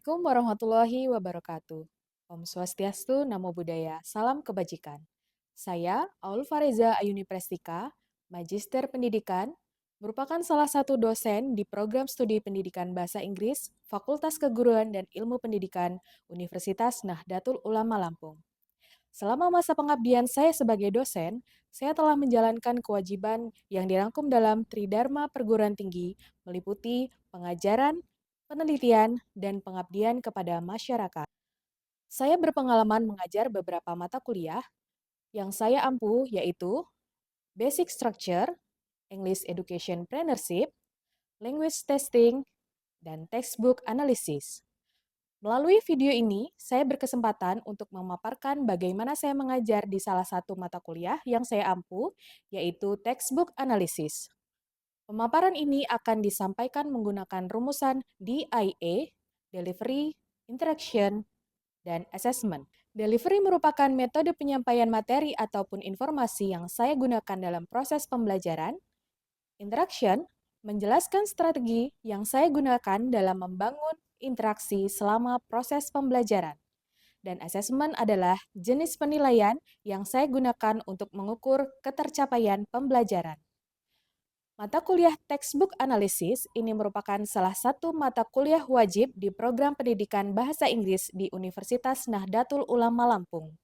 Assalamualaikum warahmatullahi wabarakatuh. Om Swastiastu, Namo Buddhaya, Salam Kebajikan. Saya, Aul Fareza Ayuni Prestika, Magister Pendidikan, merupakan salah satu dosen di program studi pendidikan Bahasa Inggris, Fakultas Keguruan dan Ilmu Pendidikan, Universitas Nahdlatul Ulama Lampung. Selama masa pengabdian saya sebagai dosen, saya telah menjalankan kewajiban yang dirangkum dalam Tridharma Perguruan Tinggi, meliputi pengajaran, penelitian, dan pengabdian kepada masyarakat. Saya berpengalaman mengajar beberapa mata kuliah yang saya ampuh yaitu Basic Structure, English Education Plannership, Language Testing, dan Textbook Analysis. Melalui video ini, saya berkesempatan untuk memaparkan bagaimana saya mengajar di salah satu mata kuliah yang saya ampuh, yaitu Textbook Analysis. Pemaparan ini akan disampaikan menggunakan rumusan DIA, Delivery, Interaction, dan Assessment. Delivery merupakan metode penyampaian materi ataupun informasi yang saya gunakan dalam proses pembelajaran. Interaction menjelaskan strategi yang saya gunakan dalam membangun interaksi selama proses pembelajaran. Dan assessment adalah jenis penilaian yang saya gunakan untuk mengukur ketercapaian pembelajaran. Mata kuliah Textbook Analysis ini merupakan salah satu mata kuliah wajib di program pendidikan Bahasa Inggris di Universitas Nahdlatul Ulama Lampung.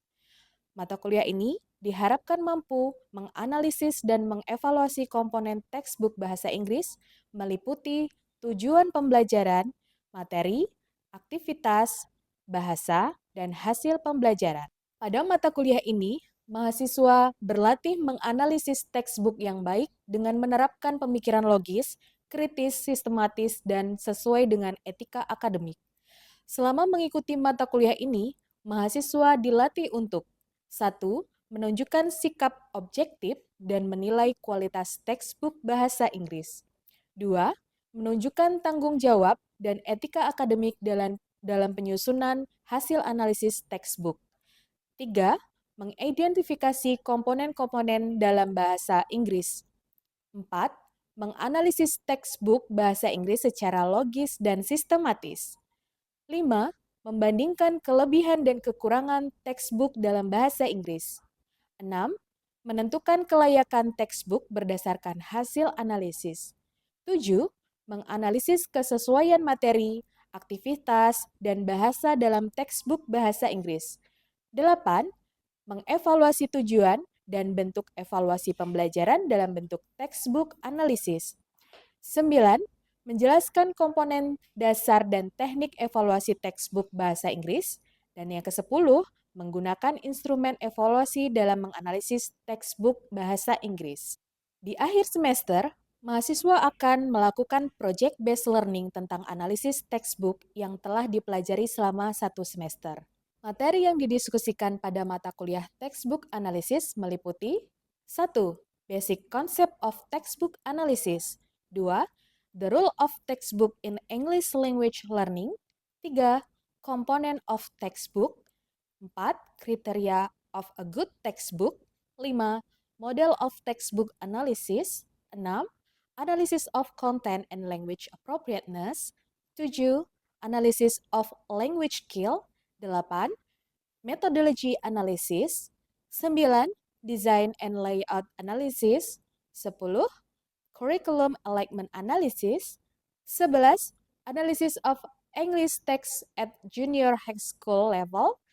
Mata kuliah ini diharapkan mampu menganalisis dan mengevaluasi komponen textbook bahasa Inggris meliputi tujuan pembelajaran, materi, aktivitas, bahasa, dan hasil pembelajaran. Pada mata kuliah ini, mahasiswa berlatih menganalisis textbook yang baik dengan menerapkan pemikiran logis, kritis, sistematis, dan sesuai dengan etika akademik. Selama mengikuti mata kuliah ini, mahasiswa dilatih untuk 1. Menunjukkan sikap objektif dan menilai kualitas textbook bahasa Inggris. 2. Menunjukkan tanggung jawab dan etika akademik dalam penyusunan hasil analisis textbook. 3. Mengidentifikasi komponen-komponen dalam bahasa Inggris. 4. Menganalisis textbook bahasa Inggris secara logis dan sistematis. 5. Membandingkan kelebihan dan kekurangan textbook dalam bahasa Inggris. 6. Menentukan kelayakan textbook berdasarkan hasil analisis. 7. Menganalisis kesesuaian materi, aktivitas, dan bahasa dalam textbook bahasa Inggris. 8. Mengevaluasi tujuan dan bentuk evaluasi pembelajaran dalam bentuk textbook analisis. 9. Menjelaskan komponen dasar dan teknik evaluasi textbook bahasa Inggris. Dan yang ke-10, menggunakan instrumen evaluasi dalam menganalisis textbook bahasa Inggris. Di akhir semester, mahasiswa akan melakukan project-based learning tentang analisis textbook yang telah dipelajari selama 1 semester. Materi yang didiskusikan pada mata kuliah Textbook Analysis meliputi 1. Basic Concept of Textbook Analysis. 2. The Role of Textbook in English Language Learning. 3. Component of Textbook. 4. Criteria of a Good Textbook. 5. Model of Textbook Analysis. 6. Analysis of Content and Language Appropriateness. 7. Analysis of Language Skill. 8. Methodology Analysis. 9. Design and Layout Analysis. 10. Curriculum Alignment Analysis. 11. Analysis of English Text at Junior High School Level.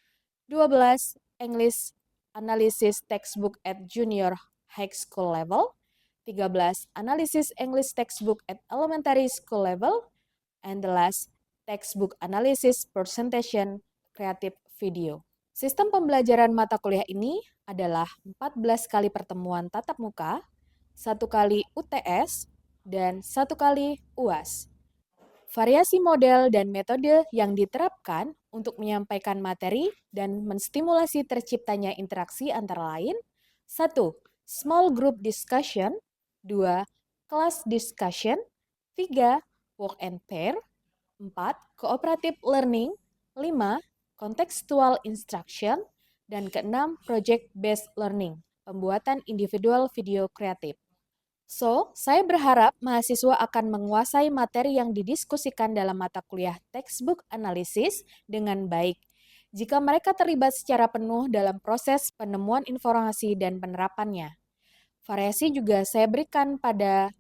12. English Analysis Textbook at Junior High School Level. 13. Analysis English Textbook at Elementary School Level. And the last, Textbook Analysis Presentation Creative Video. Sistem pembelajaran mata kuliah ini adalah 14 kali pertemuan tatap muka, 1 kali UTS, dan 1 kali UAS. Variasi model dan metode yang diterapkan untuk menyampaikan materi dan menstimulasi terciptanya interaksi antara lain 1. Small group discussion. 2. Class discussion. 3. Work and pair. 4. Cooperative learning. 5. Contextual instruction. Dan ke-6. Project-based learning, pembuatan individual video kreatif. Saya berharap mahasiswa akan menguasai materi yang didiskusikan dalam mata kuliah textbook analysis dengan baik. Jika mereka terlibat secara penuh dalam proses penemuan informasi dan penerapannya. Variasi juga saya berikan pada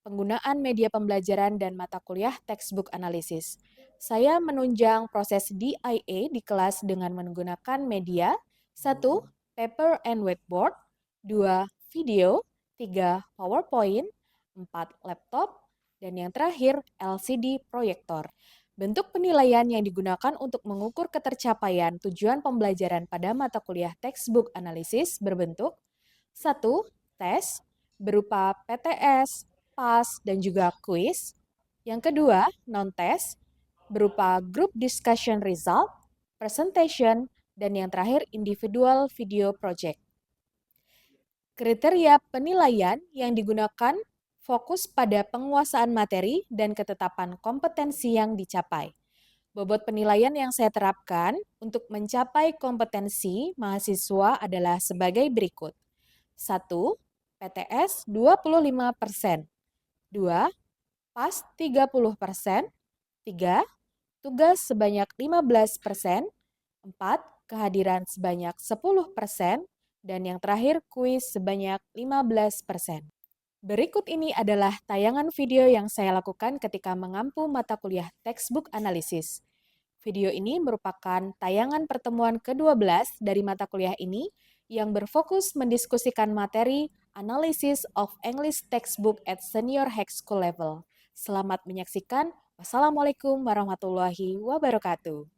penggunaan media pembelajaran dan mata kuliah textbook analysis. Saya menunjang proses DIA di kelas dengan menggunakan media 1. Paper and whiteboard, 2. Video, 3. PowerPoint, 4. Laptop, dan yang terakhir LCD proyektor. Bentuk penilaian yang digunakan untuk mengukur ketercapaian tujuan pembelajaran pada mata kuliah textbook analysis berbentuk 1. Tes berupa PTS, PAS, dan juga kuis. Yang kedua, non-tes berupa group discussion result, presentation, dan yang terakhir individual video project. Kriteria penilaian yang digunakan fokus pada penguasaan materi dan ketetapan kompetensi yang dicapai. Bobot penilaian yang saya terapkan untuk mencapai kompetensi mahasiswa adalah sebagai berikut. 1. PTS 25%. 2. PAS 30%. 3. Tugas sebanyak 15%. 4. Kehadiran sebanyak 10%. Dan yang terakhir, kuis sebanyak 15%. Berikut ini adalah tayangan video yang saya lakukan ketika mengampu mata kuliah textbook analysis. Video ini merupakan tayangan pertemuan ke-12 dari mata kuliah ini yang berfokus mendiskusikan materi Analysis of English Textbook at Senior High School Level. Selamat menyaksikan. Wassalamualaikum warahmatullahi wabarakatuh.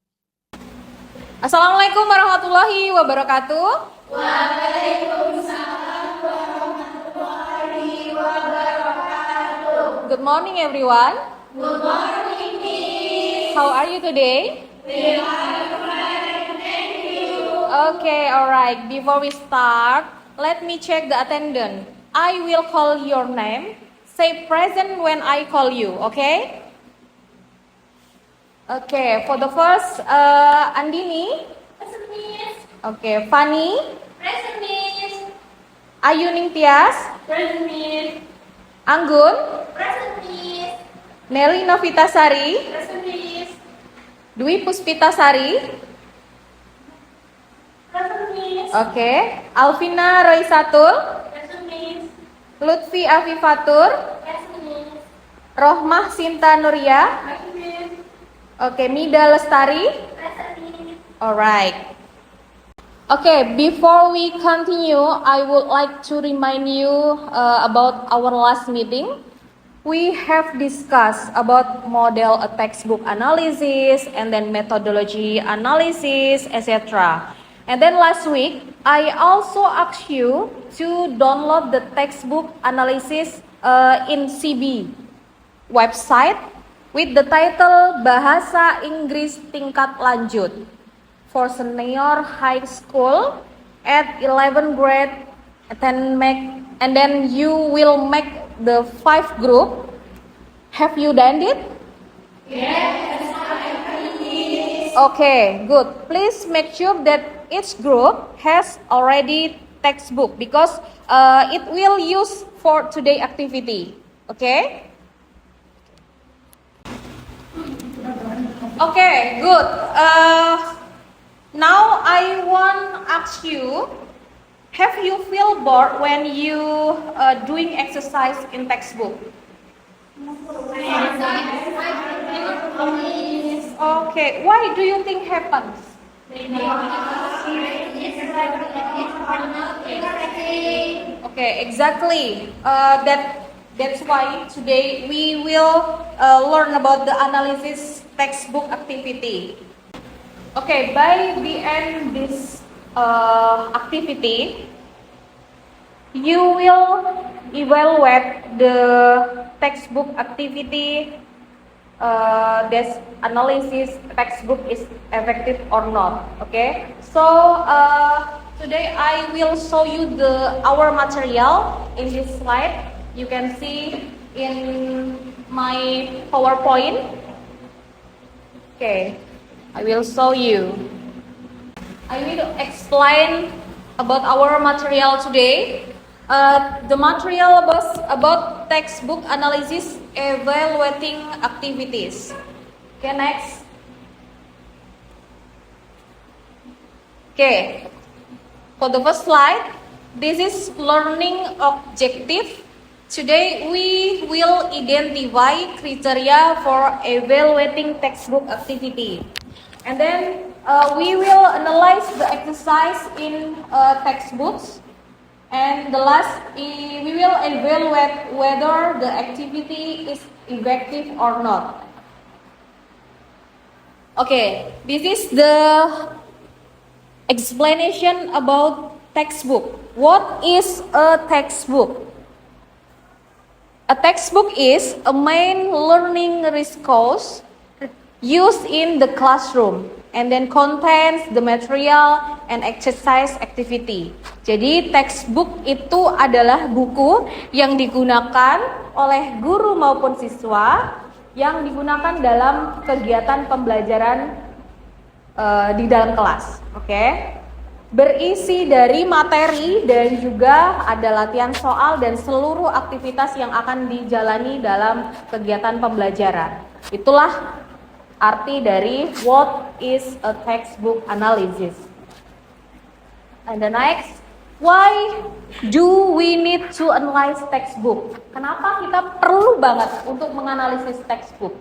Assalamualaikum warahmatullahi wabarakatuh. Good morning, everyone. Good morning, Miss. How are you today? We are fine, thank you. Okay, alright. Before we start, let me check the attendance. I will call your name. Say present when I call you, okay? Okay, for the first, Andini. Present, Miss. Okay, Fanny. Present, Miss. Ayu Ningtyas. Present, Miss. Anggun. Present, Miss. Nelly Novitasari. Present, Miss. Dwi Puspitasari. Present, Miss. Okay. Alvina Roisatul. Present, Miss. Lutfi Afifatur. Present, Miss. Rohmah Sinta Nuria. Present, Miss. Okay, Mida Lestari. Present, Miss. Alright. Okay, before we continue, I would like to remind you about our last meeting. We have discussed about model textbook analysis and then methodology analysis, etc. And then last week, I also asked you to download the textbook analysis in CB website with the title Bahasa Inggris Tingkat Lanjut for senior high school at 11th grade, and then you will make the 5 group. Have you done it? Yes, I finished. Okay, good. Please make sure that each group has already textbook because it will use for today activity. Okay? Okay, good. Now I want to ask you, have you feel bored when you doing exercise in textbook? Okay, why do you think happens? Okay, exactly. That's why today we will learn about the analysis textbook activity. Okay, by the end this activity, you will evaluate the textbook activity. This analysis textbook is effective or not. Okay, so today I will show you our material in this slide. You can see in my PowerPoint. Okay, I will show you. I will explain about our material today. The material about textbook analysis evaluating activities. Okay, next. Okay, for the first slide, this is learning objective. Today we will identify criteria for evaluating textbook activity. And then we will analyze the exercise in textbooks. And the last, we will evaluate whether the activity is effective or not. Okay, this is the explanation about textbook. What is a textbook? A textbook is a main learning resource used in the classroom and then contains the material and exercise activity. Jadi textbook itu adalah buku yang digunakan oleh guru maupun siswa yang digunakan dalam kegiatan pembelajaran di dalam kelas. Oke. Berisi dari materi dan juga ada latihan soal dan seluruh aktivitas yang akan dijalani dalam kegiatan pembelajaran. Itulah arti dari what is a textbook analysis. And the next, why do we need to analyze textbook? Kenapa kita perlu banget untuk menganalisis textbook?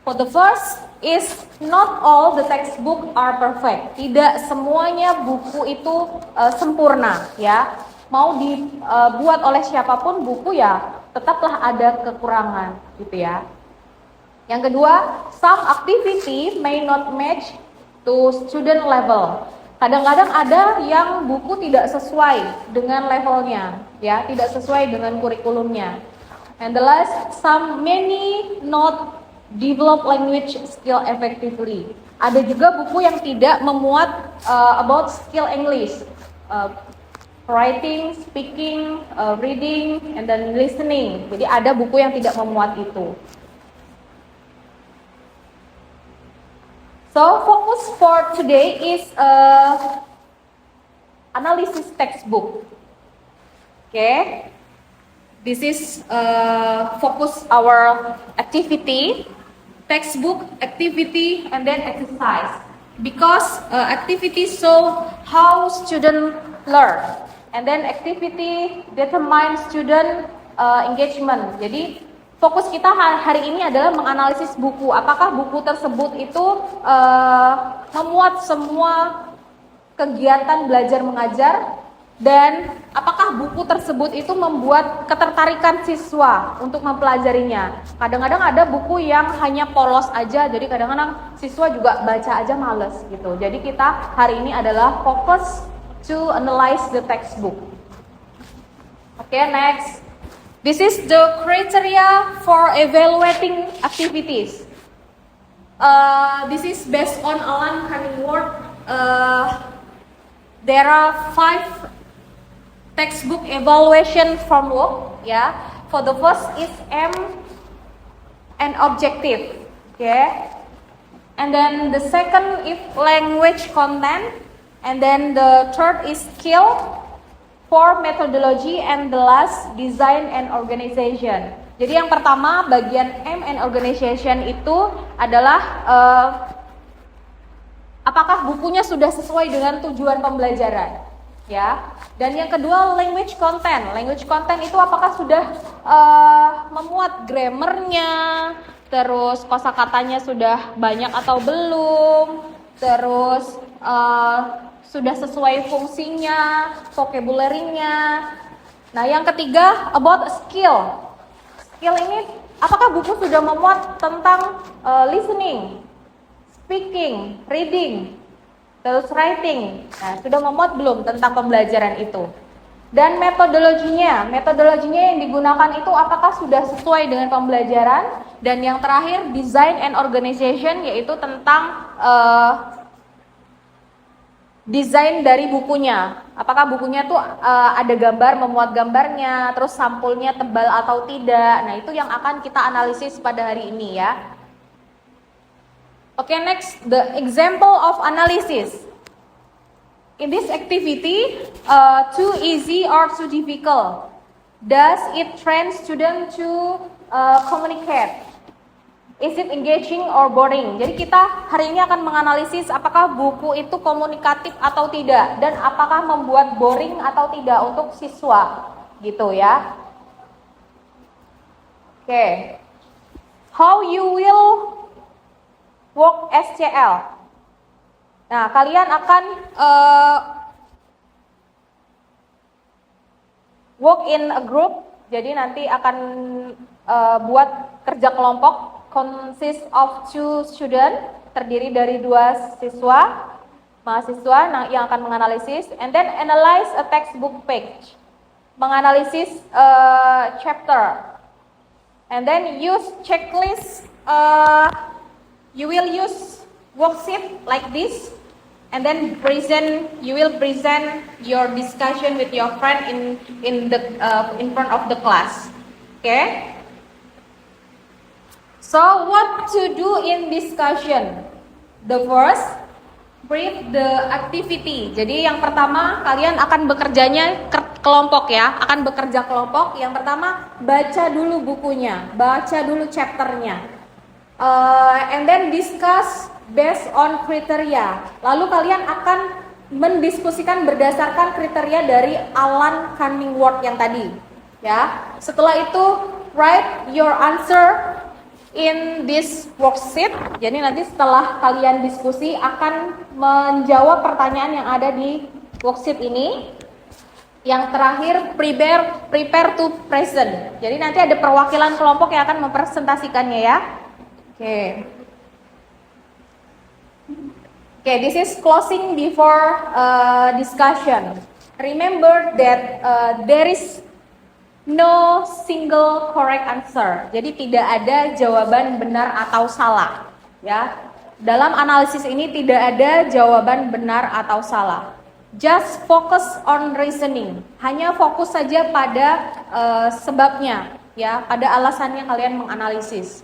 For the first is not all the textbook are perfect. Tidak semuanya buku itu sempurna, ya. Mau dibuat oleh siapapun buku ya tetaplah ada kekurangan, gitu ya. Yang kedua, some activity may not match to student level. Kadang-kadang ada yang buku tidak sesuai dengan levelnya, ya, tidak sesuai dengan kurikulumnya. And the last, many not develop language skill effectively. Ada juga buku yang tidak memuat about skill English, writing, speaking, reading, and then listening. Jadi ada buku yang tidak memuat itu. So focus for today is analysis textbook. Okay, this is focus our activity, textbook activity, and then exercise. Because activity show how student learn, and then activity determine student engagement. Jadi fokus kita hari ini adalah menganalisis buku. Apakah buku tersebut itu memuat semua kegiatan belajar mengajar dan apakah buku tersebut itu membuat ketertarikan siswa untuk mempelajarinya. Kadang-kadang ada buku yang hanya polos aja, jadi kadang-kadang siswa juga baca aja males gitu. Jadi kita hari ini adalah fokus to analyze the textbook. Okay, next. This is the criteria for evaluating activities. This is based on Alan Cunningworth. There are 5 textbook evaluation framework. Yeah. For the first is M and objective. Okay. And then the second is language content. And then the third is skill. For methodology, and the last design and organization. Jadi yang pertama bagian M and organization itu adalah apakah bukunya sudah sesuai dengan tujuan pembelajaran, ya. Dan yang kedua language content. Language content itu apakah sudah memuat grammarnya, terus kosakatanya sudah banyak atau belum, terus sudah sesuai fungsinya, vocabulary-nya. Nah, yang ketiga about skill. Skill ini apakah buku sudah memuat tentang listening, speaking, reading, terus writing. Nah, sudah memuat belum tentang pembelajaran itu? Dan metodologinya yang digunakan itu apakah sudah sesuai dengan pembelajaran? Dan yang terakhir design and organization, yaitu tentang desain dari bukunya. Apakah bukunya tuh ada gambar, memuat gambarnya, terus sampulnya tebal atau tidak. Nah, itu yang akan kita analisis pada hari ini, ya. Oke, next, the example of analysis. In this activity, too easy or too difficult? Does it train student to communicate? Is it engaging or boring? Jadi kita hari ini akan menganalisis apakah buku itu komunikatif atau tidak dan apakah membuat boring atau tidak untuk siswa, gitu ya. Oke. How you will work SCL? Nah, kalian akan work in a group. Jadi nanti akan buat kerja kelompok. Consist of 2 student, terdiri dari 2 siswa, mahasiswa yang akan menganalisis, and then analyze a textbook page, menganalisis chapter, and then use checklist. You will use worksheet like this, and then you will present your discussion with your friend in front of the class. Okay? So what to do in discussion? The first, brief the activity. Jadi yang pertama kalian akan bekerjanya kelompok ya, akan bekerja kelompok. Yang pertama baca dulu bukunya, baca dulu chapternya, and then discuss based on kriteria. Lalu kalian akan mendiskusikan berdasarkan kriteria dari Alan Cunningworth yang tadi. Ya, setelah itu write your answer in this worksheet. Jadi nanti setelah kalian diskusi akan menjawab pertanyaan yang ada di worksheet ini. Yang terakhir prepare to present. Jadi nanti ada perwakilan kelompok yang akan mempresentasikannya ya. Oke, this is closing before discussion. Remember that there is no single correct answer. Jadi tidak ada jawaban benar atau salah, ya. Dalam analisis ini tidak ada jawaban benar atau salah. Just focus on reasoning. Hanya fokus saja pada sebabnya, ya, pada alasannya kalian menganalisis.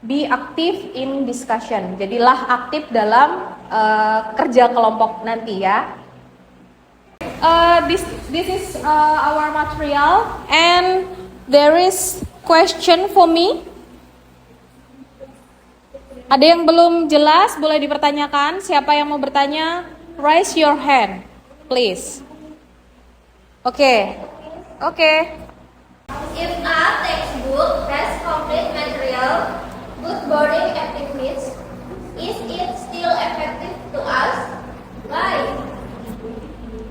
Be active in discussion. Jadilah aktif dalam kerja kelompok nanti ya. This is our material and there is question for me. Ada yang belum jelas boleh dipertanyakan. Siapa yang mau bertanya? Raise your hand, please. Oke. If a textbook has complete material, good boarding activities, is it still effective to us? Why?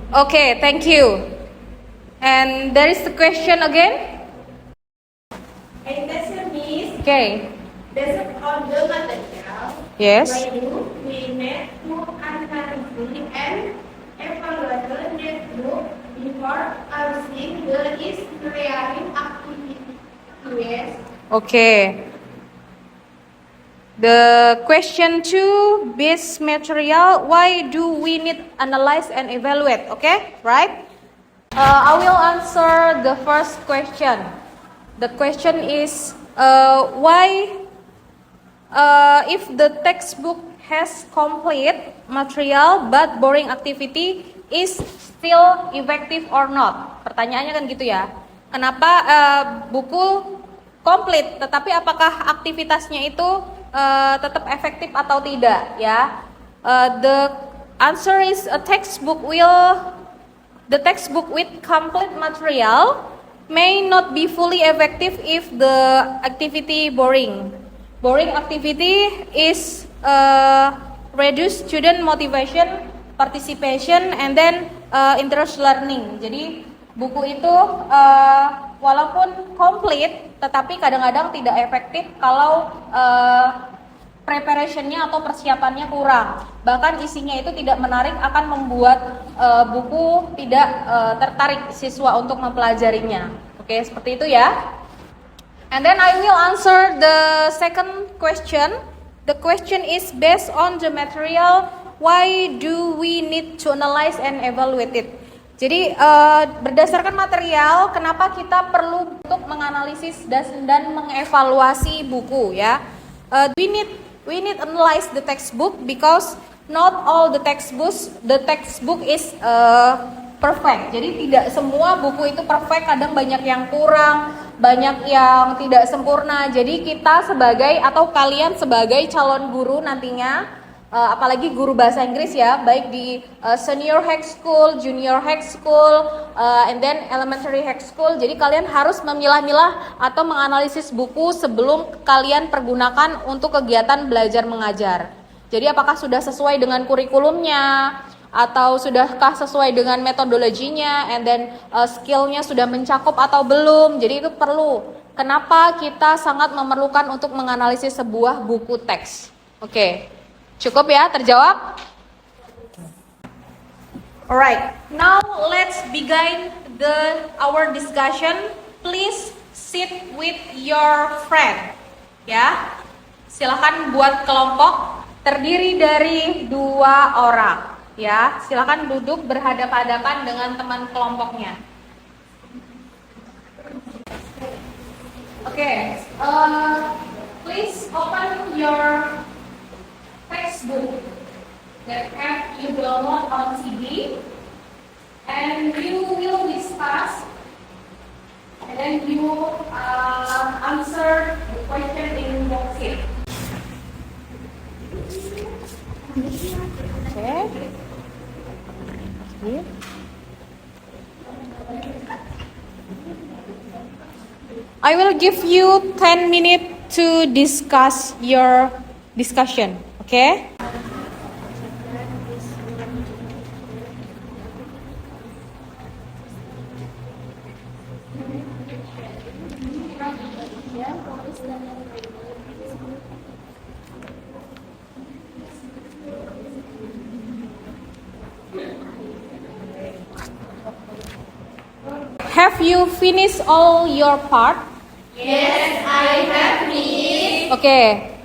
Okay, thank you. And there is the question again. And question is, Okay. based on the material, Yes. why do we need to analyze and evaluate the textbook before using the engineering activities? Okay. The question 2, base material, why do we need analyze and evaluate? Okay, right? I will answer the first question. The question is, why, if the textbook has complete material but boring activity, is still effective or not? Pertanyaannya kan gitu ya. Kenapa buku komplit, tetapi apakah aktivitasnya itu tetap efektif atau tidak ya? The answer is the textbook with complete material may not be fully effective if the activity boring. Boring activity is reduce student motivation, participation, and then interest learning. Jadi buku itu walaupun komplit, tetapi kadang-kadang tidak efektif kalau preparationnya atau persiapannya kurang. Bahkan isinya itu tidak menarik, akan membuat buku tidak tertarik siswa untuk mempelajarinya. Oke, seperti itu ya. And then I will answer the second question. The question is based on the material, why do we need to analyze and evaluate it? Jadi berdasarkan material, kenapa kita perlu untuk menganalisis dan mengevaluasi buku ya? we need analyze the textbook because not all the textbook is perfect. Jadi tidak semua buku itu perfect, kadang banyak yang kurang, banyak yang tidak sempurna. Jadi kita sebagai atau kalian sebagai calon guru nantinya, apalagi guru bahasa Inggris ya, baik di senior high school, junior high school, and then elementary high school. Jadi kalian harus memilah-milah atau menganalisis buku sebelum kalian pergunakan untuk kegiatan belajar mengajar. Jadi apakah sudah sesuai dengan kurikulumnya, atau sudahkah sesuai dengan metodologinya, and then skillnya sudah mencakup atau belum. Jadi itu perlu. Kenapa kita sangat memerlukan untuk menganalisis sebuah buku teks? Oke, cukup ya, terjawab? Alright, now let's begin our discussion. Please sit with your friend. Ya, silakan buat kelompok terdiri dari 2 orang. Ya, silakan duduk berhadapan-hadapan dengan teman kelompoknya. Oke, please open your textbook that have you download on CD, and you will discuss, and then you answer the question in worksheet. Okay. I will give you 10 minutes to discuss your discussion, okay? Have you finished all your part? Yes, I have finished. Okay.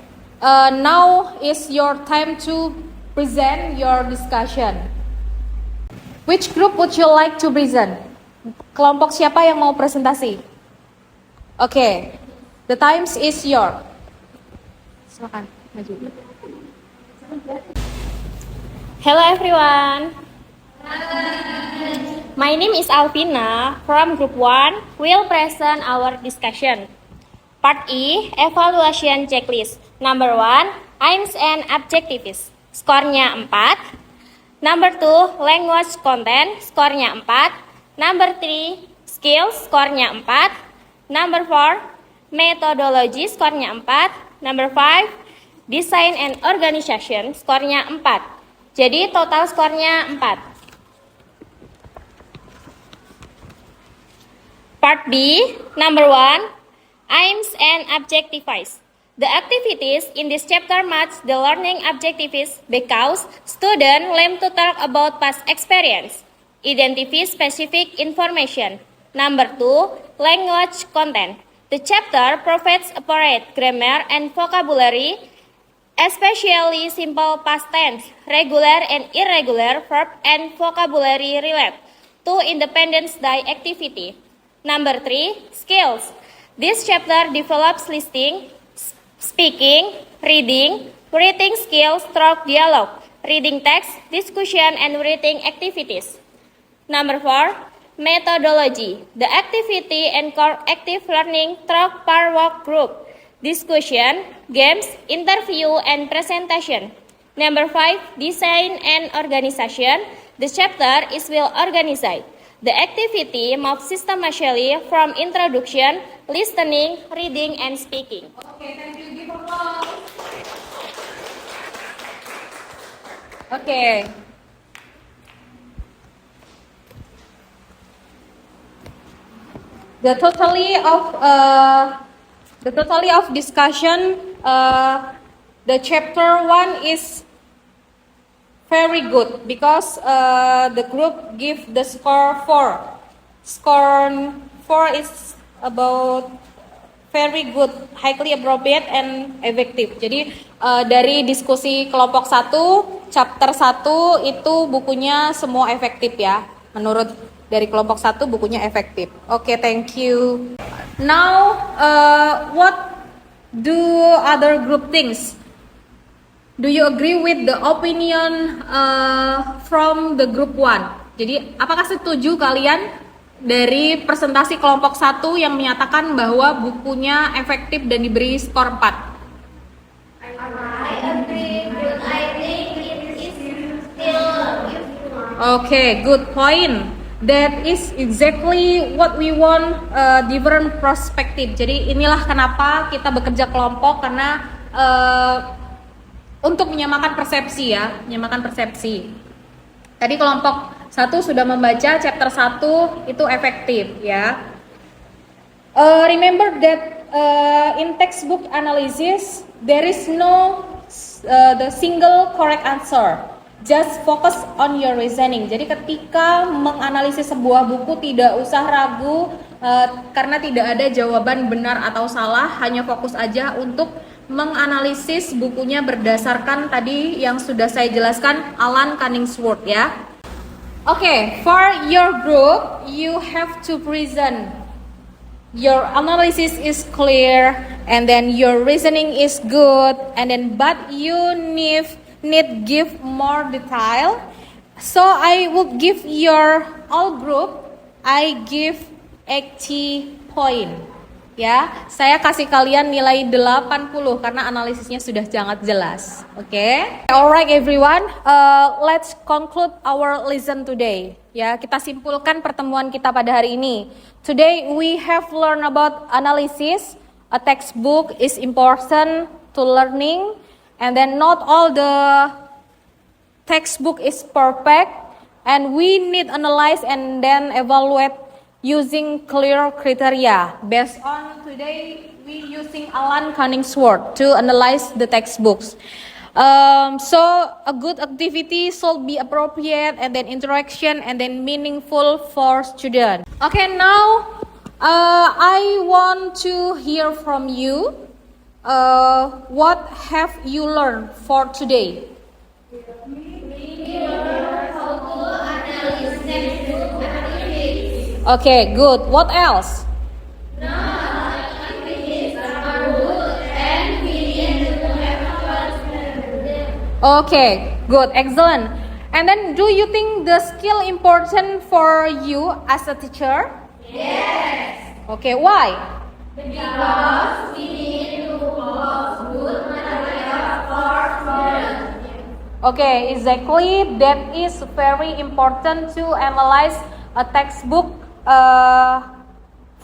Now is your time to present your discussion. Which group would you like to present? Kelompok siapa yang mau presentasi? Okay. The time is your. Silakan maju. Hello everyone. My name is Alvina from Group 1. We'll present our discussion. Part E, Evaluation Checklist. Number 1, aims and objectives. Skornya 4. Number 2, Language Content. Skornya 4. Number 3, Skills. Skornya 4. Number 4, Methodology. Skornya 4. Number 5, Design and Organization. Skornya 4. Jadi total skornya 4. Part B, number 1, aims and objectives. The activities in this chapter match the learning objectives because students learn to talk about past experience, identify specific information. Number 2, language content. The chapter provides appropriate grammar and vocabulary, especially simple past tense, regular and irregular verb and vocabulary related to Independence Day activity. Number 3, skills. This chapter develops listening, speaking, reading, writing skills through dialogue, reading text, discussion, and writing activities. Number 4, methodology. The activity encourages active learning through peer work group, discussion, games, interview, and presentation. Number 5, design and organization. The chapter is well organized. The activity moves systematically from introduction, listening, reading, and speaking. Okay, thank you. Give applause. Okay. The totally of discussion, the chapter 1 is very good because the group give the score 4. Score 4 is about very good, highly appropriate and effective. Jadi dari diskusi kelompok 1, chapter 1 itu bukunya semua efektif ya. Menurut dari kelompok 1 bukunya efektif. Oke, thank you. Now what do other group thinks? Do you agree with the opinion from the group 1? Jadi, apakah setuju kalian dari presentasi kelompok 1 yang menyatakan bahwa bukunya efektif dan diberi skor 4? I agree, but I think it is still useful. Okay, good point. That is exactly what we want, different perspective. Jadi inilah kenapa kita bekerja kelompok, karena untuk menyamakan persepsi ya, menyamakan persepsi. Tadi kelompok 1 sudah membaca chapter 1 itu efektif ya. Remember that in textbook analysis there is no the single correct answer. Just focus on your reasoning. Jadi ketika menganalisis sebuah buku tidak usah ragu karena tidak ada jawaban benar atau salah, hanya fokus aja untuk menganalisis bukunya berdasarkan tadi yang sudah saya jelaskan, Alan Cunningsworth ya. Okay, for your group you have to present your analysis is clear and then your reasoning is good and then but you need give more detail. So I would give your all group I give 80 point. Ya, saya kasih kalian nilai 80 karena analisisnya sudah sangat jelas. Oke. Alright everyone, let's conclude our lesson today. Ya, kita simpulkan pertemuan kita pada hari ini. Today we have learned about analysis. A textbook is important to learning, and then not all the textbook is perfect, and we need analyze and then evaluate using clear criteria. Based on today, we using Alan Cunningsworth to analyze the textbooks. So a good activity should be appropriate and then interaction and then meaningful for students. Okay, now I want to hear from you. What have you learned for today? Okay, good. What else? Okay, good, excellent. And then, do you think the skill important for you as a teacher? Yes. Okay, why? Because we need to post good material for students. Okay, exactly. That is very important to analyze a textbook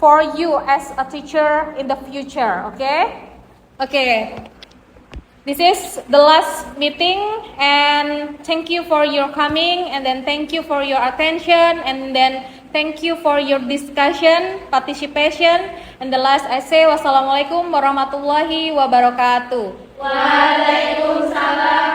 for you as a teacher in the future. Okay? Okay. This is the last meeting, and thank you for your coming, and then thank you for your attention, and then thank you for your discussion, participation, and the last I say wassalamualaikum warahmatullahi wabarakatuh. Waalaikumsalam